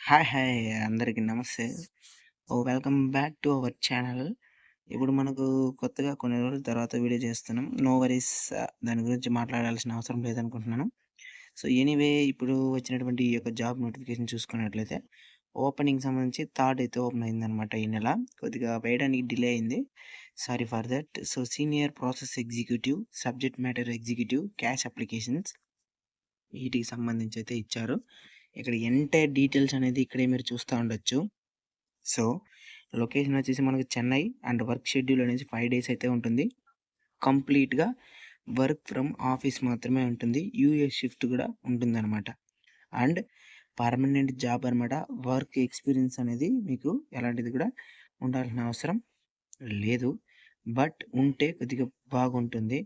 Hi అందరికీ నమస్తే. Welcome back to our channel. ఇప్పుడు మనకు కొత్తగా కొన్ని రోజుల తర్వాత వీడియో చేస్తున్నాం. నో వరీస్, దాని గురించి మాట్లాడాల్సిన అవసరం లేదనుకుంటున్నాను. సో, ఎనీవే ఇప్పుడు వచ్చినటువంటి ఈ యొక్క జాబ్ నోటిఫికేషన్ చూసుకున్నట్లయితే ఓపెనింగ్‌కి సంబంధించి థర్డ్ అయితే ఓపెన్ అయిందనమాట ఈ నెల. కొద్దిగా వేయడానికి డిలే అయింది. Sorry for that. So, senior process executive, subject matter executive, cash applications వీటికి సంబంధించి అయితే ఇచ్చారు. ఇక్కడ ఎంటైర్ డీటెయిల్స్ అనేది ఇక్కడే మీరు చూస్తా ఉండొచ్చు. సో, లొకేషన్ వచ్చేసి మనకు చెన్నై అండ్ వర్క్ షెడ్యూల్ అనేసి 5 డేస్ అయితే ఉంటుంది. కంప్లీట్‌గా వర్క్ ఫ్రమ్ ఆఫీస్ మాత్రమే ఉంటుంది. యూఎస్ షిఫ్ట్ కూడా ఉంటుందనమాట. అండ్ పర్మనెంట్ జాబ్ అనమాట. వర్క్ ఎక్స్‌పీరియన్స్ అనేది మీకు ఎలాంటిది కూడా ఉండాల్సిన అవసరం లేదు. బట్ ఉంటే కొద్దిగా బాగుంటుంది.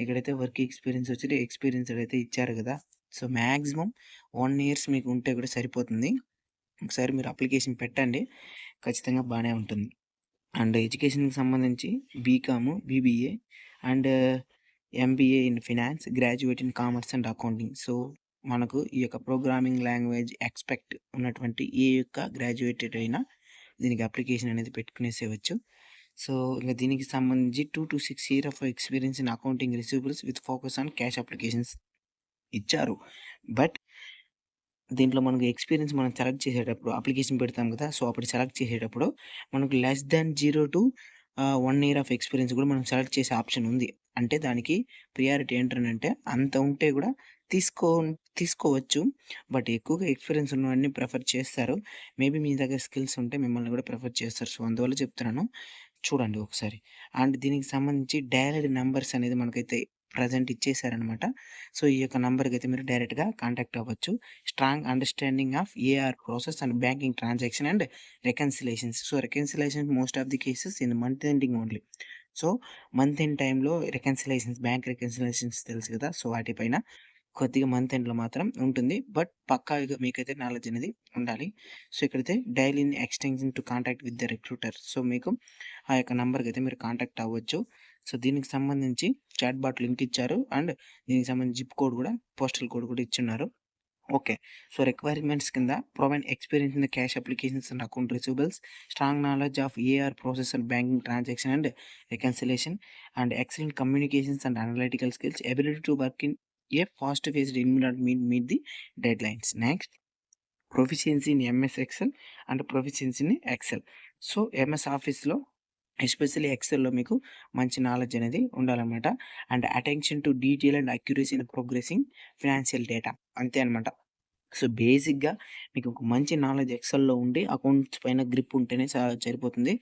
ఇక్కడైతే వర్క్ ఎక్స్‌పీరియన్స్‌డ్ అయితే ఇచ్చారు కదా! సో, మాక్సిమం 1 ఇయర్స్ మీకు ఉంటే కూడా సరిపోతుంది. ఒకసారి మీరు అప్లికేషన్ పెట్టండి. ఖచ్చితంగా బానే ఉంటుంది. అండ్ ఎడ్యుకేషన్‌కి సంబంధించి BCom, BBA and MBA in finance, graduate in commerce and accounting. So, మనకు ఈ యొక్క ప్రోగ్రామింగ్ లాంగ్వేజ్ ఎక్స్‌పెక్ట్ ఉన్నటువంటి ఏ యొక్క గ్రాడ్యుయేటెడ్ అయినా దీనికి అప్లికేషన్ అనేది పెట్టుకునేసేయవచ్చు. సో, ఇంక దీనికి సంబంధించి 2-6 year of experience in accounting receivables with focus on cash applications ఇచ్చారు. బట్ దీంట్లో మనకు ఎక్స్‌పీరియన్స్ మనం సెలెక్ట్ చేసేటప్పుడు అప్లికేషన్ పెడతాం కదా! సో, అప్పుడు సెలెక్ట్ చేసేటప్పుడు మనకు less than 1 year of experience కూడా మనం సెలెక్ట్ చేసే ఆప్షన్ ఉంది. అంటే దానికి ప్రియారిటీ ఏంటనంటే అంత ఉంటే కూడా తీసుకో తీసుకోవచ్చు. బట్ ఎక్కువగా ఎక్స్‌పీరియన్స్ ఉన్నవాడిని ప్రిఫర్ చేస్తారు. మేబీ మీ దగ్గర స్కిల్స్ ఉంటే మిమ్మల్ని కూడా ప్రిఫర్ చేస్తారు. సో, అందువల్ల చెప్తున్నాను. చూడండి ఒకసారి. అండ్ దీనికి సంబంధించి డయల్డ్ నంబర్స్ అనేది మనకైతే ప్రెజెంట్ ఇచ్చేసారనమాట. సో, ఈ యొక్క నంబర్‌కైతే మీరు డైరెక్ట్‌గా కాంటాక్ట్ అవ్వచ్చు. Strong understanding of AR process and banking transaction and reconciliations. So, reconciliations most of the cases in month ending only. So, month end టైమ్‌లో రెకన్సిలేషన్స్, బ్యాంక్ రెకన్సిలేషన్స్ తెలుసు కదా! సో, వాటిపైన కొద్దిగా మంత్ ఎండ్‌లో మాత్రం ఉంటుంది. బట్ పక్కాగా మీకైతే నాలెడ్జ్ అనేది ఉండాలి. సో, ఇక్కడైతే dial in extension to contact with the recruiter. So, మీకు ఆ యొక్క నంబర్‌కైతే మీరు కాంటాక్ట్ అవ్వచ్చు. సో, దీనికి సంబంధించి చాట్ బాట్ లింక్ ఇచ్చారు. అండ్ దీనికి సంబంధించి జిప్ కోడ్ కూడా, పోస్టల్ కోడ్ కూడా ఇచ్చున్నారు. ఓకే. సో, రిక్వైర్మెంట్స్ కింద provide experience in the cash applications and account receivables, strong knowledge of AR process and banking transaction and reconciliation and excellent communications and analytical skills, ability to work in a fast faced environment meet the deadlines. Next, proficiency in MS Excel and proficiency in Excel. So, MS ఆఫీస్‌లో especially ఎక్సెల్‌లో మీకు మంచి knowledge అనేది ఉండాలనమాట. And attention to detail and accuracy in progressing financial data. అంతే అనమాట. So, బేసిక్‌గా మీకు ఒక మంచి నాలెడ్జ్ ఎక్సెల్‌లో ఉండి అకౌంట్స్ పైన గ్రిప్ ఉంటేనే సరిపోతుంది.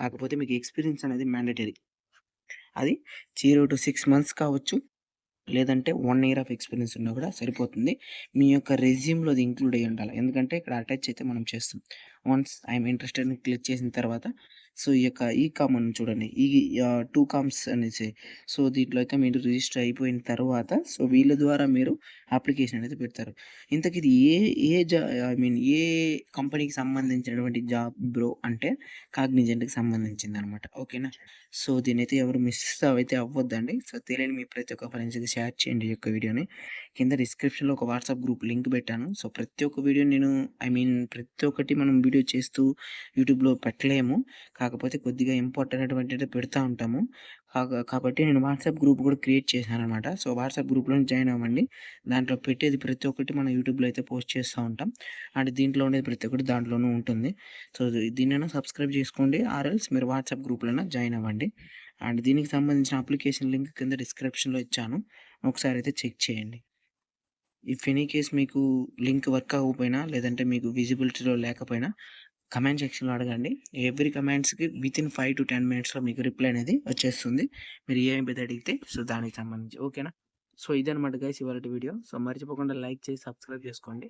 కాకపోతే మీకు ఎక్స్‌పీరియన్స్ అనేది మ్యాండేటరీ. అది 0-6 మంత్స్ కావచ్చు. లేదంటే 1 ఇయర్ ఆఫ్ ఎక్స్‌పీరియన్స్ ఉన్నా కూడా సరిపోతుంది. మీ యొక్క రెజ్యూమ్‌లో అది ఇంక్లూడ్ అయ్యి ఉండాలి. ఎందుకంటే ఇక్కడ అటాచ్ అయితే మనం చేస్తాం. వన్స్ ఐయామ్ ఇంట్రెస్టెడ్ అని క్లిక్ చేసిన తర్వాత సో, ఈ యొక్క ఈకామ్ ఉంది చూడండి. ఈ 2 కామ్స్ అనేసి సో, దీంట్లో అయితే మీరు రిజిస్టర్ అయిపోయిన తర్వాత సో, వీళ్ళ ద్వారా మీరు అప్లికేషన్ అనేది పెడతారు. ఇంతకి ఇది ఏ ఏ జా ఐ మీన్ ఏ కంపెనీకి సంబంధించినటువంటి జాబ్ బ్రో అంటే కాగ్నిజెంట్‌కి సంబంధించిందనమాట. ఓకేనా? సో, దీన్నైతే ఎవరు మిస్ అయితే అవ్వద్దండి. సో, తెలియని మీ ప్రతి ఒక్క ఫ్రెండ్స్‌కి షేర్ చేయండి ఈ యొక్క వీడియోని. కింద డిస్క్రిప్షన్‌లో ఒక వాట్సాప్ గ్రూప్ లింక్ పెట్టాను. సో, ప్రతి ఒక్క వీడియో నేను ప్రతి ఒక్కటి మనం వీడియో చేస్తూ యూట్యూబ్‌లో పెట్టలేము. కాకపోతే కొద్దిగా ఇంపార్టెంట్ అటువంటివి పెడతా ఉంటాము. కాబట్టి నేను వాట్సాప్ గ్రూప్ కూడా క్రియేట్ చేశాననమాట. సో, వాట్సాప్ గ్రూప్‌లో జాయిన్ అవ్వండి. దాంట్లో పెట్టేది ప్రతి ఒక్కటి మనం యూట్యూబ్‌లో అయితే పోస్ట్ చేస్తూ ఉంటాం. అండ్ దీంట్లో ఉండేది ప్రతి ఒక్కటి దాంట్లోనూ ఉంటుంది. సో, దీన్నైనా సబ్స్క్రైబ్ చేసుకోండి. ఆర్ ఎల్స్ మీరు వాట్సాప్ గ్రూప్‌లోనే జాయిన్ అవ్వండి. అండ్ దీనికి సంబంధించిన అప్లికేషన్ లింక్ కింద డిస్క్రిప్షన్‌లో ఇచ్చాను. ఒకసారి అయితే చెక్ చేయండి. ఇఫ్ ఎనీ కేస్ మీకు లింక్ వర్క్ అవ్వకపోయినా, లేదంటే మీకు విజిబిలిటీలో లేకపోయినా కమెంట్ సెక్షన్‌లో అడగండి. ఎవ్రీ కమెంట్స్‌కి వితిన్ 5-10 మినిట్స్‌లో మీకు రిప్లై అనేది వచ్చేస్తుంది. మీరు ఏ ఎంపిక అడిగితే సో, దానికి సంబంధించి. ఓకేనా? సో, ఇదనమాట గైస్ ఇవాల్టి వీడియో. సో, మర్చిపోకుండా లైక్ చేసి సబ్స్క్రైబ్ చేసుకోండి.